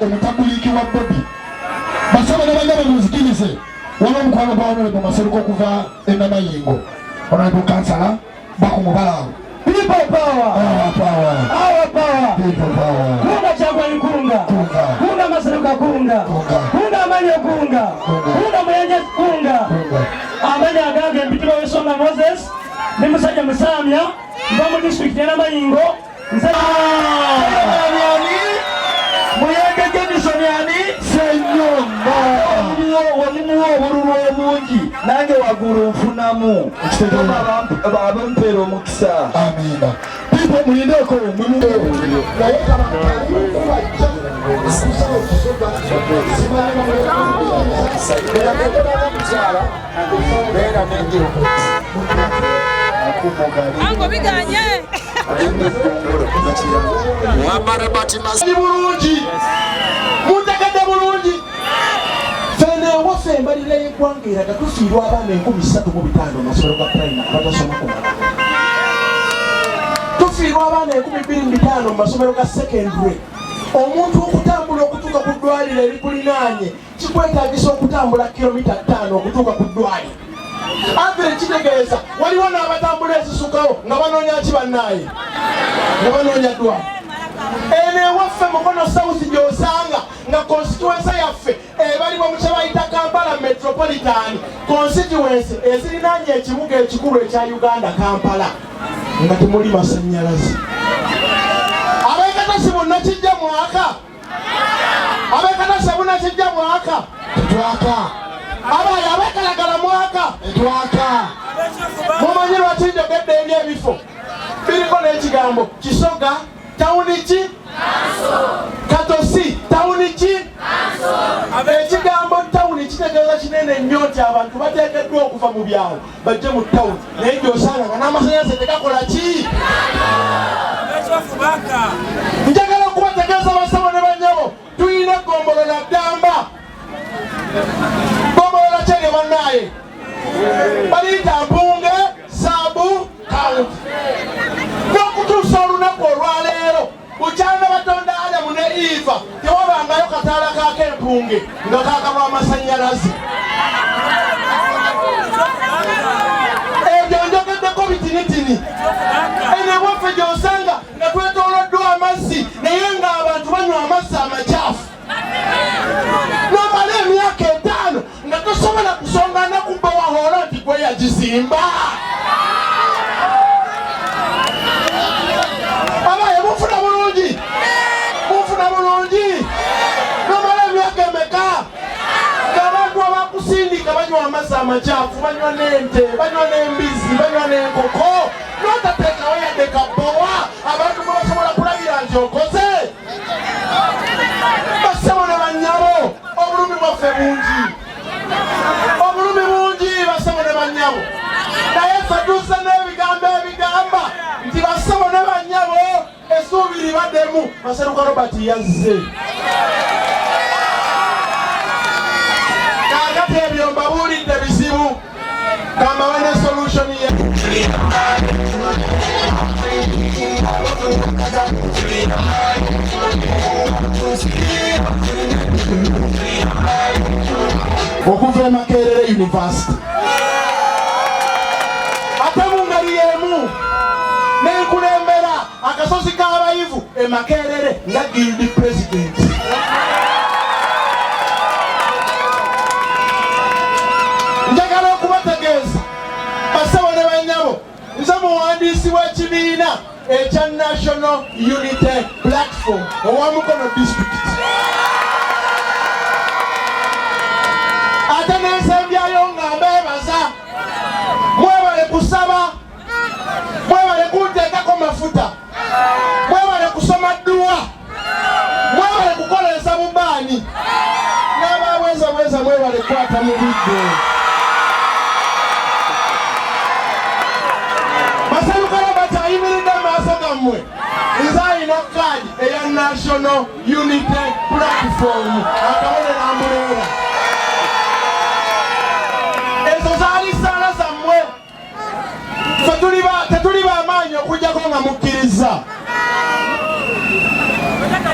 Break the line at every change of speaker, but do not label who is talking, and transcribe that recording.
Omutabulikiwa Bobby basaba n'abagaba muzikirize waba omukwano gwawo mu maseruko okuva enamayingo onaiko kansala bakumubalawo people power our power people power kunga chagwa kunga kunga maseruka kunga kunga amanyo kunga muyenje kunga amanya agange mpitiro wesonga Moses ne musajja musamya mba mu district enamayingo nsajja Muyenge Jenison yani senyomba walimuwa obululu omungi nange wagulu nfunamu abampero mukisa amina people mulindeko
Ango biganye
wamara batimasi bulungi mutakadde bulungi fene wafe embalira y'eggwanga eraga tufiirwa abaana 3,500 amasomero ga primary batasoma kumala tufiirwa abaana 2,500 mu masomero ga secondary omuntu okutambula okutuuka ku ddwaliro erikulinaanye kikwetaagisa okutambula kilomita 5 okutuuka ku ddwaliro Andre kitegeeza waliwo n'abatambula ezisukawo nga banoonya ki bannaaye nga banoonya ddwaliro ene waffe mukono south gy'osanga nga constituency yaffe ebaliwo mu kye bayita Kampala Metropolitan constituency ezirinaanye ekibuga ekikulu ekya Uganda Kampala nga temuli masannyalaze ab'ekatasi bonna kijja mwaka ab'ekatasi bonna kijja mwaka twaka abaye abekalagala mwaka twaka mumanyi lwaki njogedde eri ebifo biriko n'ekigambo Kisoga tawuni ki Katosi tawuni ki ekigambo tawuni kitegeeza kinene nnyo nti abantu bateekeddwa okuva mu byalo bajje mu tawuni naye gy'osanga nga n'amasannyalaze tegakola ki njagala okubategeeza basabo ne banyabo tuyina gombolola ddamba gombolola kyenge bannaaye baliyita Mpunge Saabu County n'okutuusa olunaku olwaleero bukyanga Batonda Adamu ne Eva tewabangayo kataala k'Empunge nga kaakalwa amasannyalaze ebyo njogeddeko bitinitini ene waffe gy'osanga nga twetooloddwa amazzi naye ng'abantu banywa amazzi amakyafu n'omala emyaka 5 nga tosobola kusonga nakubba wahoola nti gwe yagizimba abaye mufuna bulungi n'omala emyaka emeka ng'abantu abakusindika banywa amazzi amakyafu banywa n'ente banywa n'embizi banywa n'enkoko n'otateekawo yadde kabbowa abantu mwe basobola kulagira nti okoze basabo ne bannyabo obulumi bwaffe bungi basabo ne bannyabo naye ffe tussa n'ebigambo ebigamba nti basabo ne bannyabo essuubi libaddemu Maseruka Robert yazze kama wane solution ya okuva Makerere University ate mungali yemu nenkulembera akasozi k'abayivu Makerere nga guild president. Njagala okubategeeza basawo ne banyabo nze muwandiisi w'ekibiina ekya National Unity Platform owa Mukono District. Ate n'ensembyayo nga mbeebaza mwebale kusaba, mwebale kunteekako mafuta, mwebale kusoma dduwa, mwebale kukoleza bubaani, n'ababweza mwebale kwata mu bidde. Basabikala batayimiridde maaso gammwe nze alina kaadi eya National Unity Platform akabone